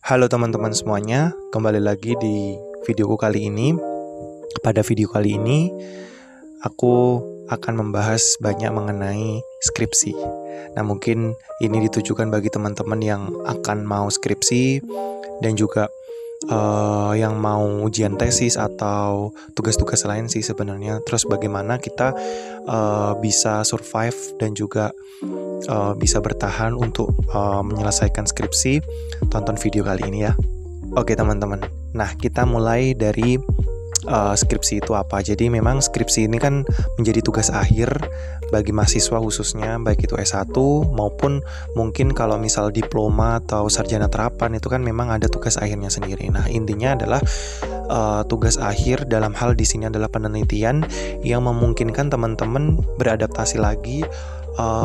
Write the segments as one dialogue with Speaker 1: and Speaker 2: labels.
Speaker 1: Halo teman-teman semuanya, kembali lagi di videoku kali ini. Pada video kali ini, aku akan membahas banyak mengenai skripsi. Nah, mungkin ini ditujukan bagi teman-teman yang akan mau skripsi dan juga yang mau ujian tesis atau tugas-tugas lain sih sebenarnya. Terus bagaimana kita bisa survive dan juga bisa bertahan untuk menyelesaikan skripsi. Tonton video kali ini ya. Oke teman-teman, nah kita mulai dari skripsi itu apa. Jadi memang skripsi ini kan menjadi tugas akhir bagi mahasiswa khususnya, baik itu S1 maupun mungkin kalau misal diploma atau sarjana terapan itu kan memang ada tugas akhirnya sendiri. Nah intinya adalah tugas akhir dalam hal di sini adalah penelitian yang memungkinkan teman-teman beradaptasi lagi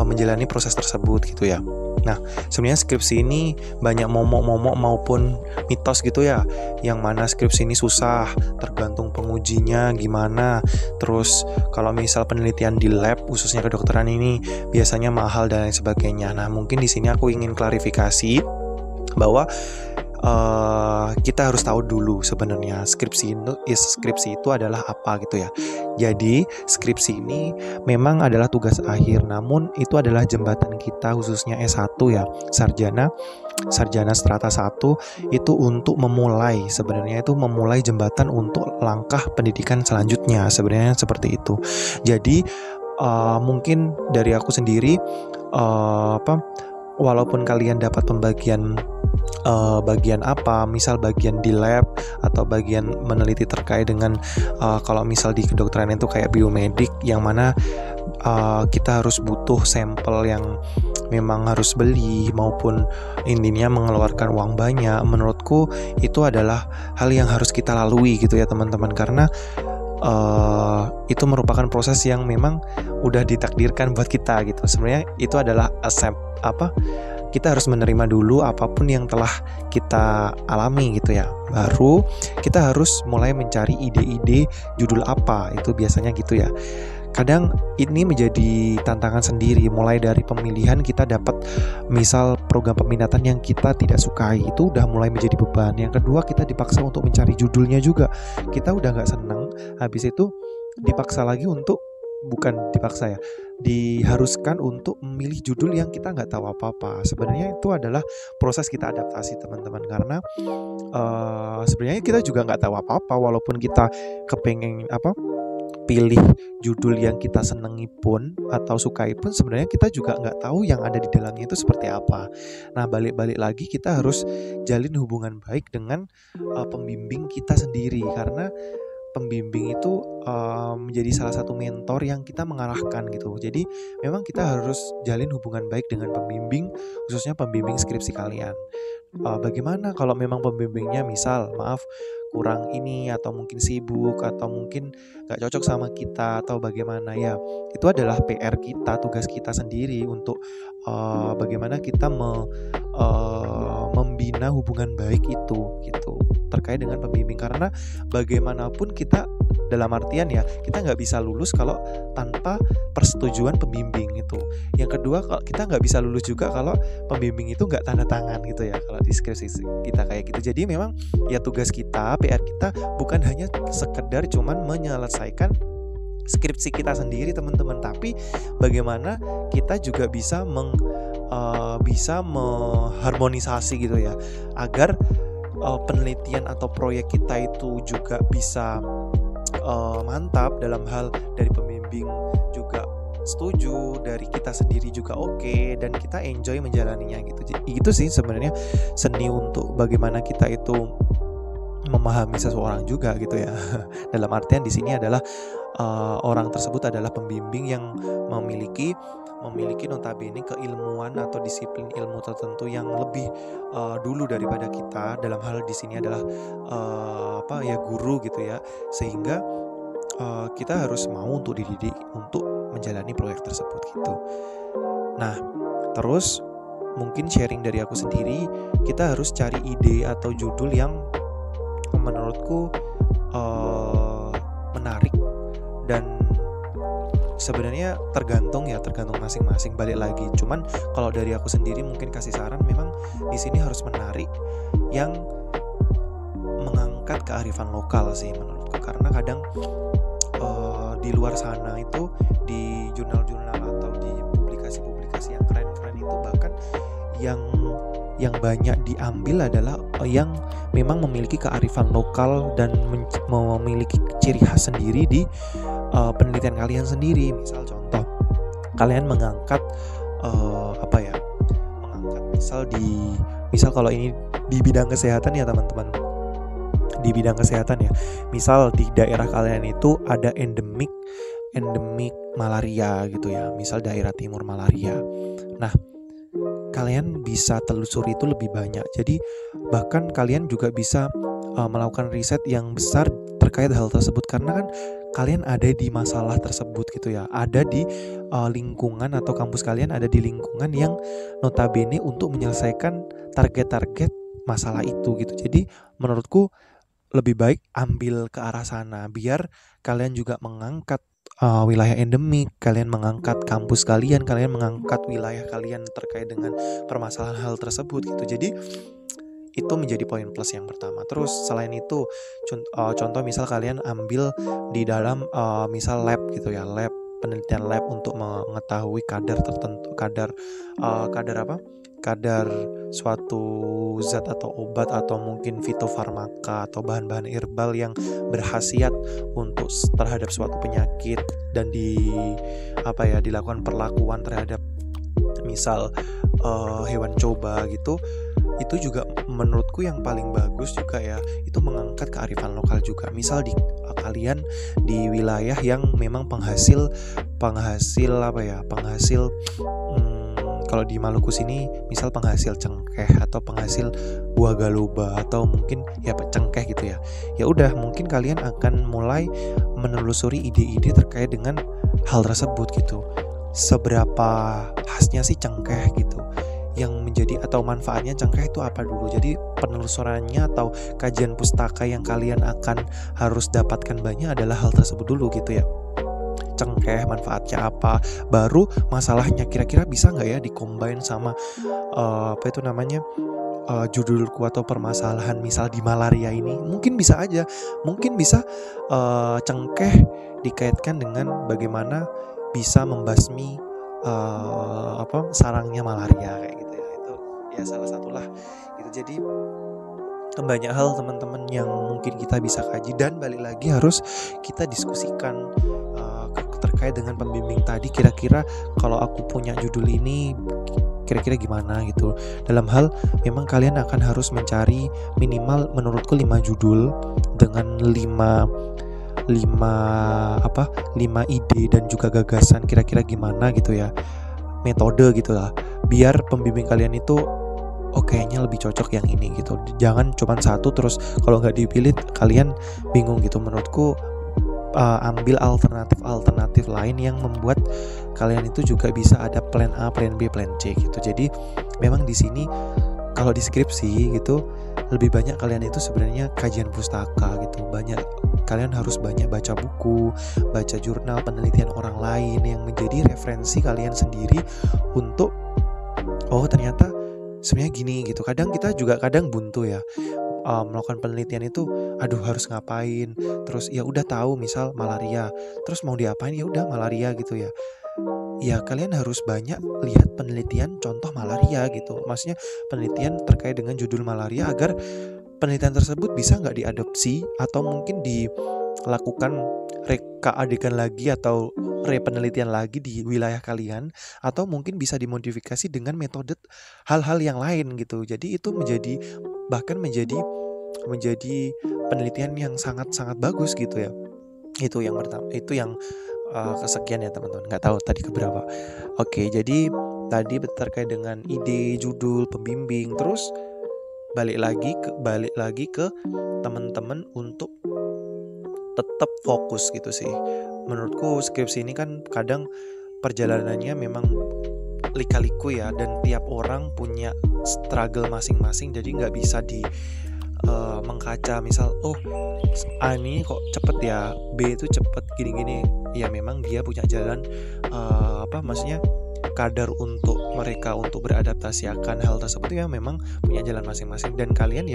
Speaker 1: menjalani proses tersebut gitu ya. Nah, sebenarnya skripsi ini banyak momok-momok maupun mitos gitu ya, yang mana skripsi ini susah, tergantung pengujinya gimana. Terus kalau misal penelitian di lab khususnya kedokteran ini biasanya mahal dan lain sebagainya. Nah, mungkin di sini aku ingin klarifikasi bahwa kita harus tahu dulu sebenarnya skripsi itu adalah apa gitu ya. Jadi skripsi ini memang adalah tugas akhir, namun itu adalah jembatan kita khususnya S1 ya, sarjana strata 1 itu untuk memulai, sebenarnya itu memulai jembatan untuk langkah pendidikan selanjutnya, sebenarnya seperti itu. Jadi mungkin dari aku sendiri walaupun kalian dapat pembagian bagian apa, misal bagian di lab atau bagian meneliti terkait dengan kalau misal di kedokteran itu kayak biomedik, yang mana kita harus butuh sampel yang memang harus beli maupun intinya mengeluarkan uang banyak. Menurutku itu adalah hal yang harus kita lalui gitu ya teman-teman, karena itu merupakan proses yang memang udah ditakdirkan buat kita gitu. Sebenarnya itu adalah kita harus menerima dulu apapun yang telah kita alami gitu ya. Baru kita harus mulai mencari ide-ide judul apa, itu biasanya gitu ya. Kadang ini menjadi tantangan sendiri, mulai dari pemilihan kita dapat misal program peminatan yang kita tidak sukai, itu udah mulai menjadi beban. Yang kedua, kita dipaksa untuk mencari judulnya juga, kita udah gak seneng, habis itu dipaksa lagi untuk diharuskan untuk memilih judul yang kita nggak tahu apa-apa. Sebenarnya itu adalah proses kita adaptasi teman-teman, karena sebenarnya kita juga nggak tahu apa-apa, walaupun kita kepengen pilih judul yang kita senengi pun atau sukai pun, sebenarnya kita juga nggak tahu yang ada di dalamnya itu seperti apa. Nah balik-balik lagi kita harus jalin hubungan baik dengan pembimbing kita sendiri, karena pembimbing itu menjadi salah satu mentor yang kita mengarahkan gitu. Jadi memang kita harus jalin hubungan baik dengan pembimbing, khususnya pembimbing skripsi kalian. Bagaimana kalau memang pembimbingnya misal kurang ini, atau mungkin sibuk, atau mungkin gak cocok sama kita, atau bagaimana ya, itu adalah PR kita, tugas kita sendiri untuk bagaimana kita membina hubungan baik itu gitu terkait dengan pembimbing. Karena bagaimanapun kita, dalam artian ya, kita nggak bisa lulus kalau tanpa persetujuan pembimbing itu. Yang kedua, kalau kita nggak bisa lulus juga kalau pembimbing itu nggak tanda tangan gitu ya, kalau di skripsi kita kayak gitu. Jadi memang ya tugas kita, PR kita bukan hanya sekedar cuman menyelesaikan skripsi kita sendiri teman-teman, tapi bagaimana kita juga bisa mengharmonisasi gitu ya, agar penelitian atau proyek kita itu juga bisa mantap, dalam hal dari pembimbing juga setuju, dari kita sendiri juga oke, dan kita enjoy menjalaninya gitu. Jadi itu sih sebenarnya seni untuk bagaimana kita itu memahami seseorang juga gitu ya. Dalam artian di sini adalah orang tersebut adalah pembimbing yang memiliki notabene keilmuan atau disiplin ilmu tertentu yang lebih dulu daripada kita. Dalam hal di sini adalah guru gitu ya, sehingga kita harus mau untuk dididik untuk menjalani proyek tersebut gitu. Nah terus mungkin sharing dari aku sendiri, kita harus cari ide atau judul yang menurutku menarik, dan sebenarnya tergantung masing-masing, balik lagi. Cuman kalau dari aku sendiri mungkin kasih saran, memang di sini harus menarik yang mengangkat kearifan lokal sih menurutku, karena kadang di luar sana itu di jurnal-jurnal atau di publikasi-publikasi yang keren-keren itu bahkan yang banyak diambil adalah yang memang memiliki kearifan lokal dan memiliki ciri khas sendiri di penelitian kalian sendiri. Misal contoh, kalian mengangkat misal kalau ini di bidang kesehatan ya teman-teman, di bidang kesehatan ya, misal di daerah kalian itu ada endemik malaria gitu ya, misal daerah timur malaria. Nah, kalian bisa telusuri itu lebih banyak. Jadi bahkan kalian juga bisa melakukan riset yang besar terkait hal tersebut, karena kan kalian ada di masalah tersebut gitu ya, ada di lingkungan atau kampus kalian ada di lingkungan yang notabene untuk menyelesaikan target-target masalah itu gitu. Jadi menurutku lebih baik ambil ke arah sana, biar kalian juga mengangkat wilayah endemik, kalian mengangkat kampus kalian mengangkat wilayah kalian terkait dengan permasalahan hal tersebut gitu. Jadi itu menjadi poin plus yang pertama. Terus selain itu contoh misal kalian ambil di dalam misal lab gitu ya, penelitian lab untuk mengetahui kadar tertentu, kadar suatu zat atau obat atau mungkin fitofarmaka atau bahan-bahan herbal yang berkhasiat untuk terhadap suatu penyakit, dan dilakukan perlakuan terhadap misal hewan coba gitu. Itu juga menurutku yang paling bagus juga ya, itu mengangkat kearifan lokal juga. Misal di kalian di wilayah yang memang penghasil kalau di Maluku sini misal penghasil cengkeh atau penghasil buah galoba atau mungkin ya cengkeh gitu ya. Ya udah, mungkin kalian akan mulai menelusuri ide-ide terkait dengan hal tersebut gitu. Seberapa khasnya sih cengkeh gitu, yang menjadi atau manfaatnya cengkeh itu apa dulu. Jadi penelusurannya atau kajian pustaka yang kalian akan harus dapatkan banyak adalah hal tersebut dulu gitu ya. Cengkeh manfaatnya apa, baru masalahnya kira-kira bisa nggak ya dikombin sama judulku atau permasalahan misal di malaria ini. Mungkin bisa aja, cengkeh dikaitkan dengan bagaimana bisa membasmi sarangnya malaria kayak gitu ya. Itu ya salah satulah gitu. Jadi banyak hal teman-teman yang mungkin kita bisa kaji, dan balik lagi harus kita diskusikan terkait dengan pembimbing tadi. Kira-kira kalau aku punya judul ini kira-kira gimana gitu. Dalam hal memang kalian akan harus mencari minimal menurutku 5 judul dengan 5 ide dan juga gagasan kira-kira gimana gitu ya, metode gitu lah, biar pembimbing kalian itu kayaknya lebih cocok yang ini gitu. Jangan cuma satu terus kalau nggak dipilih kalian bingung gitu. Menurutku ambil alternatif lain yang membuat kalian itu juga bisa ada plan A, plan B, plan C gitu. Jadi memang di sini kalau di skripsi gitu lebih banyak kalian itu sebenarnya kajian pustaka gitu. Kalian harus banyak baca buku, baca jurnal penelitian orang lain yang menjadi referensi kalian sendiri untuk ternyata sebenarnya gini gitu. Kadang kita juga buntu ya, melakukan penelitian itu harus ngapain, terus ya udah tahu misal malaria, terus mau diapain, ya udah malaria gitu ya. Ya kalian harus banyak lihat penelitian contoh malaria gitu, maksudnya penelitian terkait dengan judul malaria, agar penelitian tersebut bisa nggak diadopsi atau mungkin dilakukan reka adegan lagi atau penelitian lagi di wilayah kalian, atau mungkin bisa dimodifikasi dengan metode hal-hal yang lain gitu. Jadi itu menjadi penelitian yang sangat-sangat bagus gitu ya. Itu yang pertama, itu yang kesekian ya teman-teman, nggak tahu tadi keberapa. Oke, jadi tadi terkait dengan ide, judul, pembimbing. Terus balik lagi ke teman-teman untuk tetap fokus gitu sih. Menurutku skripsi ini kan kadang perjalanannya memang lika-liku ya, dan tiap orang punya struggle masing-masing. Jadi nggak bisa mengkaca misal A ini kok cepet ya, B itu cepet gini-gini. Ya memang dia punya jalan maksudnya kadar untuk mereka untuk beradaptasi akan hal tersebut ya memang punya jalan masing-masing, dan kalian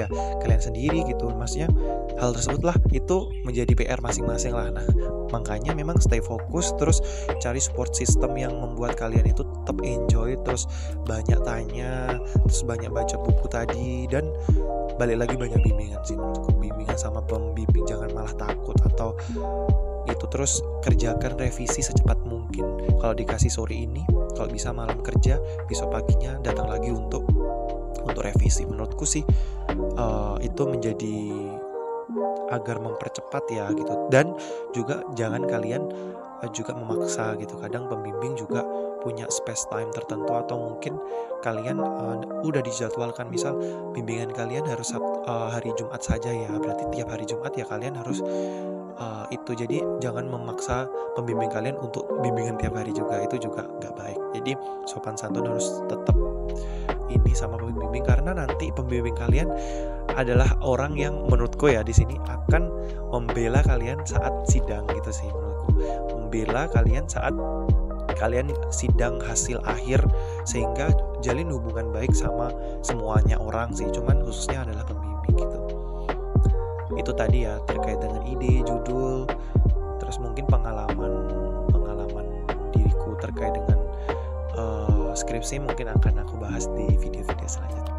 Speaker 1: sendiri gitu, maksudnya hal tersebut lah itu menjadi PR masing-masing lah. Nah makanya memang stay fokus, terus cari support system yang membuat kalian itu tetap enjoy, terus banyak tanya, terus banyak baca buku tadi, dan balik lagi banyak bimbingan sih, menurutku bimbingan sama pembimbing, jangan malah takut atau gitu. Terus kerjakan revisi secepat mungkin. Kalau dikasih sore ini, kalau bisa malam kerja, besok paginya datang lagi untuk revisi. Menurutku sih itu menjadi agar mempercepat ya gitu. Dan juga jangan kalian juga memaksa gitu. Kadang pembimbing juga punya space time tertentu, atau mungkin kalian udah dijadwalkan, misal bimbingan kalian harus hari Jumat saja ya, berarti tiap hari Jumat ya kalian harus itu. Jadi jangan memaksa pembimbing kalian untuk bimbingan tiap hari juga, itu juga nggak baik. Jadi sopan santun harus tetap ini sama pembimbing, karena nanti pembimbing kalian adalah orang yang menurutku ya di sini akan membela kalian saat sidang gitu sih, menurutku membela kalian saat kalian sidang hasil akhir, sehingga jalin hubungan baik sama semuanya orang sih, cuman khususnya adalah pembimbing gitu. Itu tadi ya terkait dengan ide, judul, terus mungkin pengalaman diriku terkait dengan skripsi mungkin akan aku bahas di video-video selanjutnya.